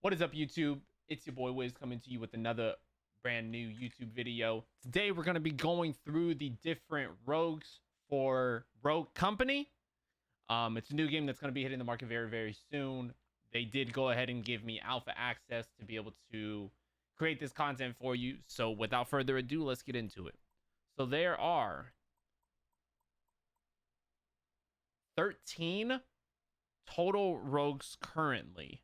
What is up, YouTube? It's your boy Wiz coming to you with another brand new YouTube video. Today we're going to be going through the different rogues for Rogue Company. It's a new game that's going to be hitting the market very, very soon. They did go ahead and give me alpha access to be able to create this content for you. So without further ado, let's get into it. So there are 13 total rogues currently.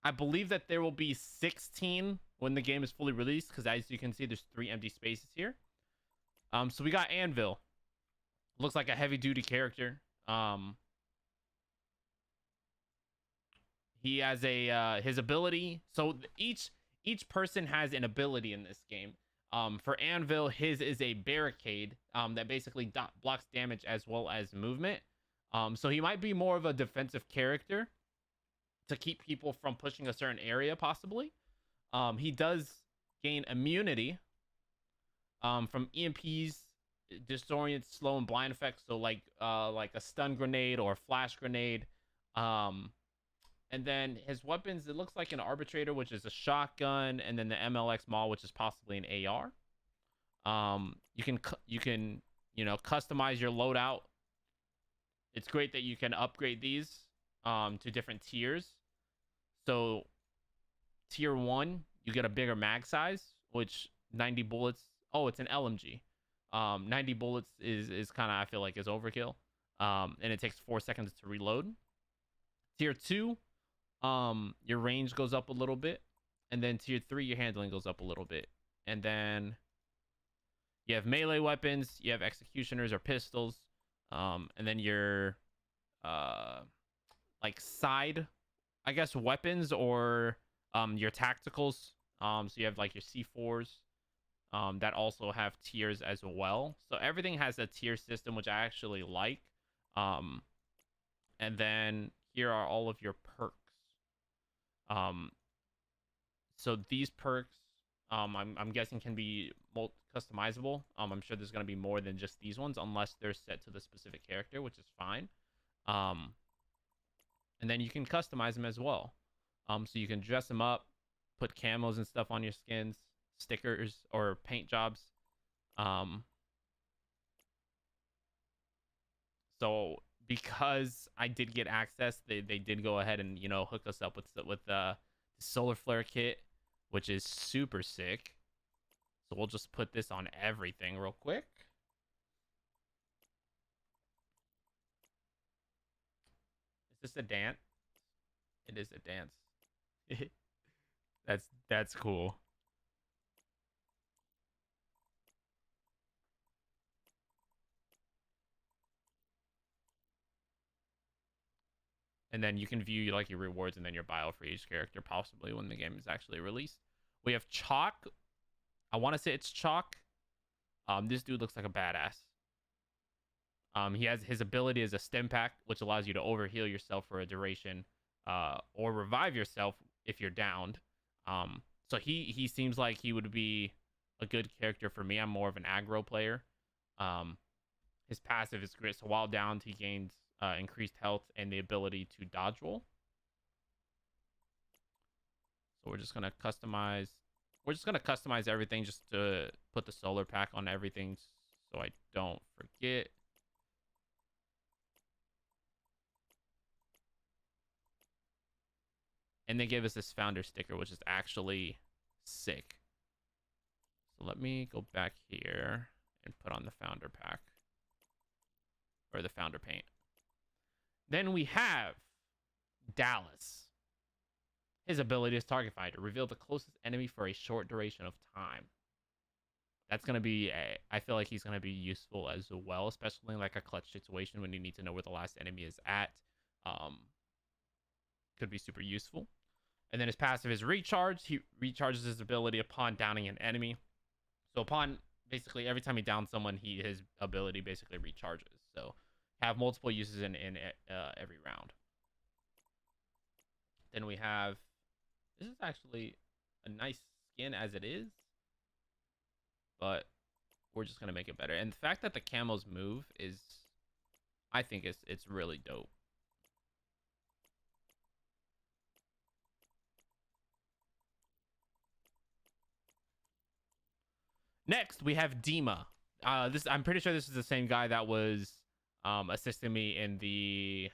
I believe that there will be 16 when the game is fully released, because as you can see, there's 3 empty spaces here. So we got Anvil. Looks like a heavy duty character. He has a his ability. So each person has an ability in this game. For Anvil, his is a barricade that basically blocks damage as well as movement. So he might be more of a defensive character to keep people from pushing a certain area, possibly. He does gain immunity from EMPs, disorient, slow, and blind effects. So like a stun grenade or a flash grenade. And then his weapons, it looks like an arbitrator, which is a shotgun, and then the MLX Maul, which is possibly an AR. You can customize your loadout. It's great that you can upgrade these to different tiers. So tier 1, you get a bigger mag size, which 90 bullets. Oh, it's an LMG. 90 bullets is kind of, I feel like, is overkill. And it takes 4 seconds to reload. Tier 2, your range goes up a little bit, and then tier 3, your handling goes up a little bit. And then you have melee weapons, you have executioners or pistols, and then your like side, I guess, weapons, or your tacticals. So you have like your C4s that also have tiers as well. So everything has a tier system, which I actually like. And then here are all of your perks. So these perks, I'm guessing, can be customizable. I'm sure there's going to be more than just these ones, unless they're set to the specific character, which is fine. And then you can customize them as well. So you can dress them up, put camos and stuff on your skins, stickers or paint jobs. So because I did get access, they did go ahead and hook us up with the solar flare kit, which is super sick. So we'll just put this on everything real quick. Is this a dance? It is a dance. That's cool. And then you can view like your rewards and then your bio for each character, possibly when the game is actually released. We have Chalk. I want to say it's Chalk. This dude looks like a badass. He has his ability as a stim pack, which allows you to overheal yourself for a duration, or revive yourself if you're downed. So he seems like he would be a good character for me. I'm more of an aggro player. His passive is grit, so while downed, he gains increased health and the ability to dodge roll. So we're just gonna customize. We're just gonna customize everything just to put the solar pack on everything, so I don't forget. And they gave us this founder sticker, which is actually sick. So let me go back here and put on the founder pack, or the founder paint. Then we have Dallas. His ability is target finder. Reveal the closest enemy for a short duration of time. That's going to be, I feel like he's going to be useful as well, especially in like a clutch situation when you need to know where the last enemy is at. Could be super useful. And then his passive is recharge. He recharges his ability upon downing an enemy. So upon basically every time he downs someone, his ability basically recharges. So have multiple uses in every round. Then we have, this is actually a nice skin as it is, but we're just gonna make it better. And the fact that the camos move is, I think it's really dope. Next, we have Dima. I'm pretty sure this is the same guy that was assisting me in the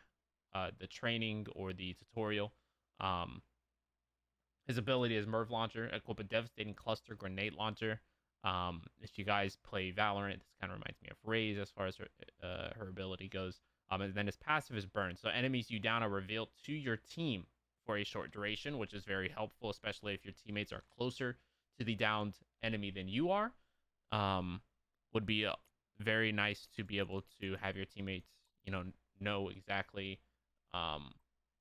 training or the tutorial. Um, his ability is Merv Launcher, equip a devastating cluster grenade launcher. If you guys play Valorant, this kind of reminds me of Raze as far as her ability goes. And then his passive is Burn. So enemies you down are revealed to your team for a short duration, which is very helpful, especially if your teammates are closer to the downed enemy than you are. Would be very nice to be able to have your teammates, know exactly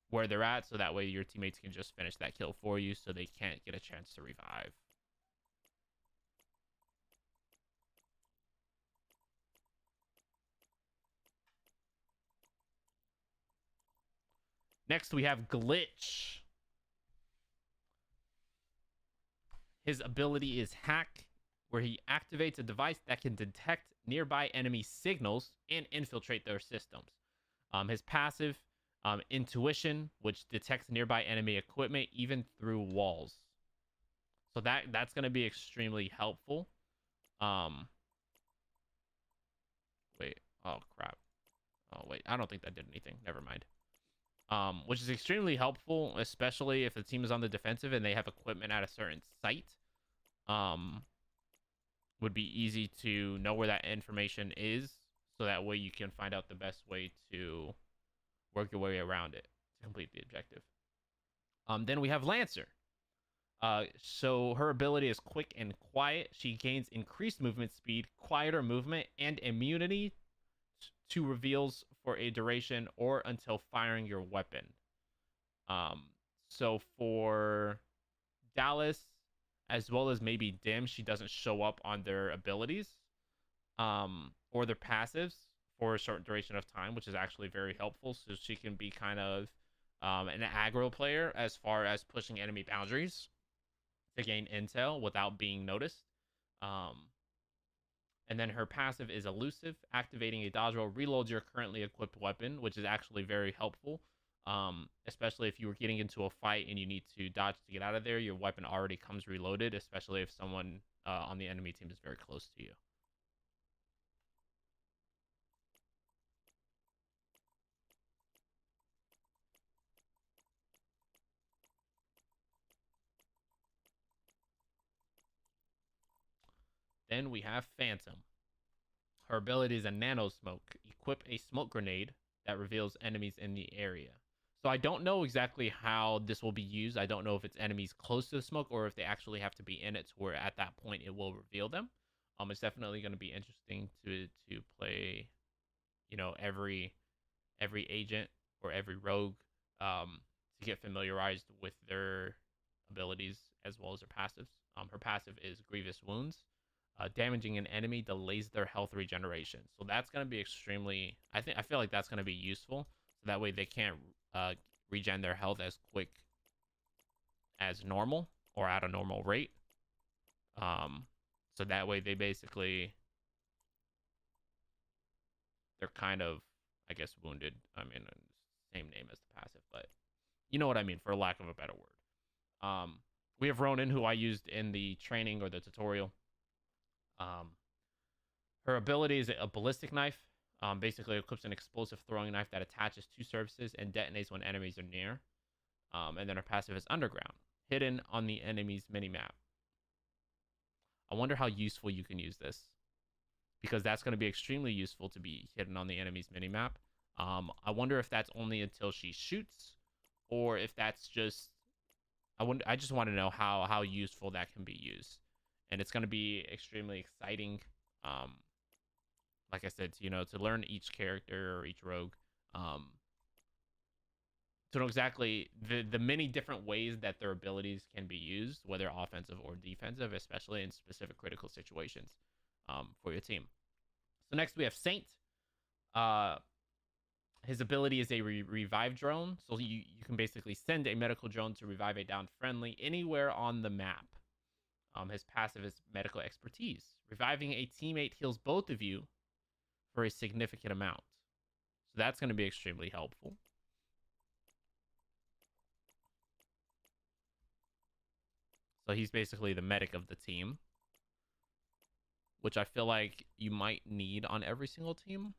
where they're at, so that way your teammates can just finish that kill for you, so they can't get a chance to revive. Next, we have Glitch. His ability is Hack, where he activates a device that can detect nearby enemy signals and infiltrate their systems. His passive, Intuition, which detects nearby enemy equipment even through walls. So that's going to be extremely helpful. Wait. Oh, crap. Oh, wait. I don't think that did anything. Never mind. Which is extremely helpful, especially if the team is on the defensive and they have equipment at a certain site. Would be easy to know where that information is, so that way you can find out the best way to work your way around it to complete the objective. Then we have Lancer. So her ability is Quick and Quiet. She gains increased movement speed, quieter movement, and immunity to reveals for a duration or until firing your weapon. So for Dallas, as well as maybe Dim, she doesn't show up on their abilities, or their passives for a short duration of time, which is actually very helpful. So she can be kind of an aggro player as far as pushing enemy boundaries to gain intel without being noticed. And then her passive is Elusive, activating a dodge roll reloads your currently equipped weapon, which is actually very helpful. Especially if you were getting into a fight and you need to dodge to get out of there, your weapon already comes reloaded, especially if someone on the enemy team is very close to you. Then we have Phantom. Her ability is a nano smoke. Equip a smoke grenade that reveals enemies in the area. So I don't know exactly how this will be used. I don't know if it's enemies close to the smoke or if they actually have to be in it to where at that point it will reveal them. It's definitely going to be interesting to play, every agent or every rogue, to get familiarized with their abilities as well as their passives. Her passive is Grievous Wounds. Damaging an enemy delays their health regeneration. So that's going to be extremely. I feel like that's going to be useful. So that way they can't regen their health as quick as normal or at a normal rate. So that way they're kind of, I guess, wounded. I mean, same name as the passive, but you know what I mean, for lack of a better word. We have Ronin, who I used in the training or the tutorial. Her ability is a ballistic knife. Basically equips an explosive throwing knife that attaches to surfaces and detonates when enemies are near. And then her passive is underground, hidden on the enemy's minimap. I wonder how useful you can use this, because that's going to be extremely useful to be hidden on the enemy's minimap. I wonder if that's only until she shoots, or if that's just. I just want to know how useful that can be used, and it's going to be extremely exciting. Like I said, to learn each character or each rogue, to know exactly the many different ways that their abilities can be used, whether offensive or defensive, especially in specific critical situations, for your team. So next we have Saint. His ability is a revive drone. So you can basically send a medical drone to revive a downed friendly anywhere on the map. His passive is medical expertise. Reviving a teammate heals both of you for a significant amount. So that's going to be extremely helpful. So he's basically the medic of the team. which I feel like you might need on every single team.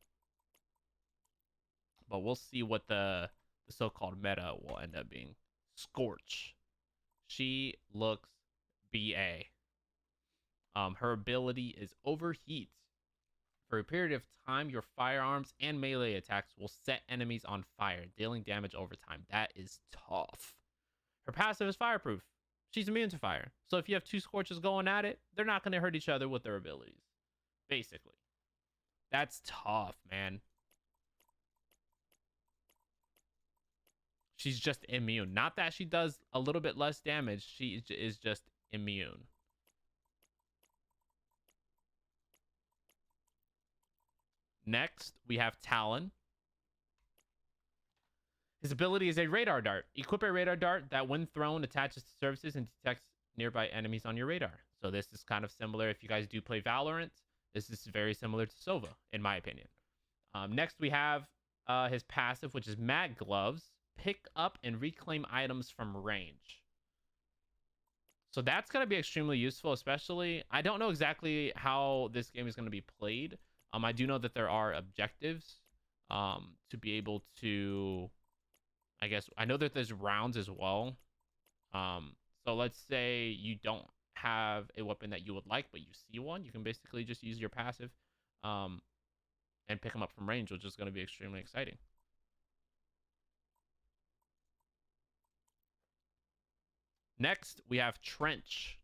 But we'll see what the so-called meta will end up being. Scorch. She looks BA. Her ability is Overheat. For a period of time, your firearms and melee attacks will set enemies on fire, dealing damage over time. That is tough. Her passive is Fireproof. She's immune to fire. So if you have two Scorches going at it, they're not going to hurt each other with their abilities. Basically. That's tough, man. She's just immune. Not that she does a little bit less damage. She is just immune. Next, we have Talon. His ability is a radar dart. Equip a radar dart that, when thrown, attaches to surfaces and detects nearby enemies on your radar. So this is kind of similar. If you guys do play Valorant, this is very similar to Sova, in my opinion. Next, we have his passive, which is Mag Gloves. Pick up and reclaim items from range. So that's going to be extremely useful, especially... I don't know exactly how this game is going to be played. I do know that there are objectives to be able to... I guess I know that there's rounds as well. So let's say you don't have a weapon that you would like, but you see one, you can basically just use your passive and pick them up from range, which is going to be extremely exciting. Next, we have Trench.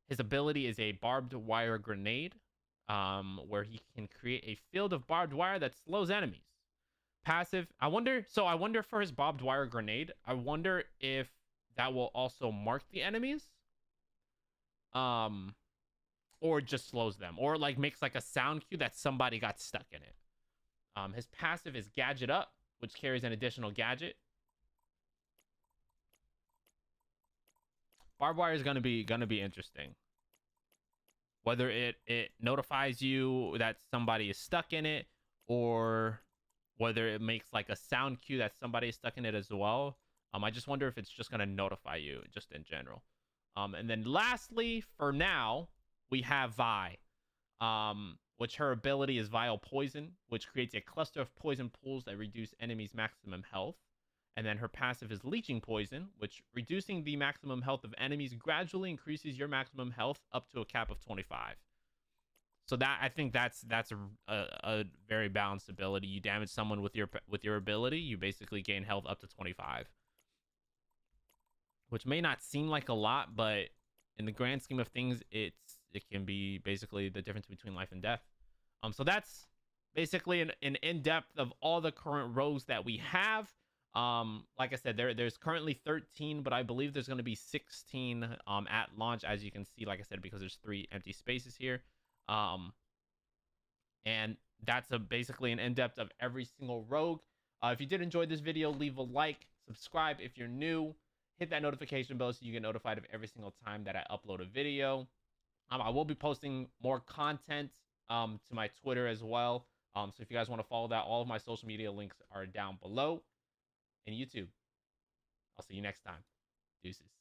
His ability is a barbed wire grenade, where he can create a field of barbed wire that slows enemies. Passive, I wonder for his barbed wire grenade, I wonder if that will also mark the enemies, or just slows them, or like makes like a sound cue that somebody got stuck in it. His passive is Gadget Up, which carries an additional gadget. Barbed wire is gonna be interesting. Whether it notifies you that somebody is stuck in it, or whether it makes like a sound cue that somebody is stuck in it as well. I just wonder if it's just gonna notify you just in general. And then lastly, for now, we have Vi, which her ability is Vile Poison, which creates a cluster of poison pools that reduce enemies' maximum health. And then her passive is Leeching Poison, which, reducing the maximum health of enemies, gradually increases your maximum health up to a cap of 25. So that, I think that's a very balanced ability. You damage someone with your ability, you basically gain health up to 25, which may not seem like a lot, but in the grand scheme of things, it can be basically the difference between life and death. So that's basically an in-depth of all the current rogues that we have. Like I said, there's currently 13, but I believe there's going to be 16 at launch, as you can see, like I said, because there's 3 empty spaces here. And that's basically an in-depth of every single rogue. If you did enjoy this video, leave a like, subscribe if you're new, hit that notification bell so you get notified of every single time that I upload a video. I will be posting more content to my Twitter as well. So if you guys want to follow that, all of my social media links are down below. And YouTube. I'll see you next time. Deuces.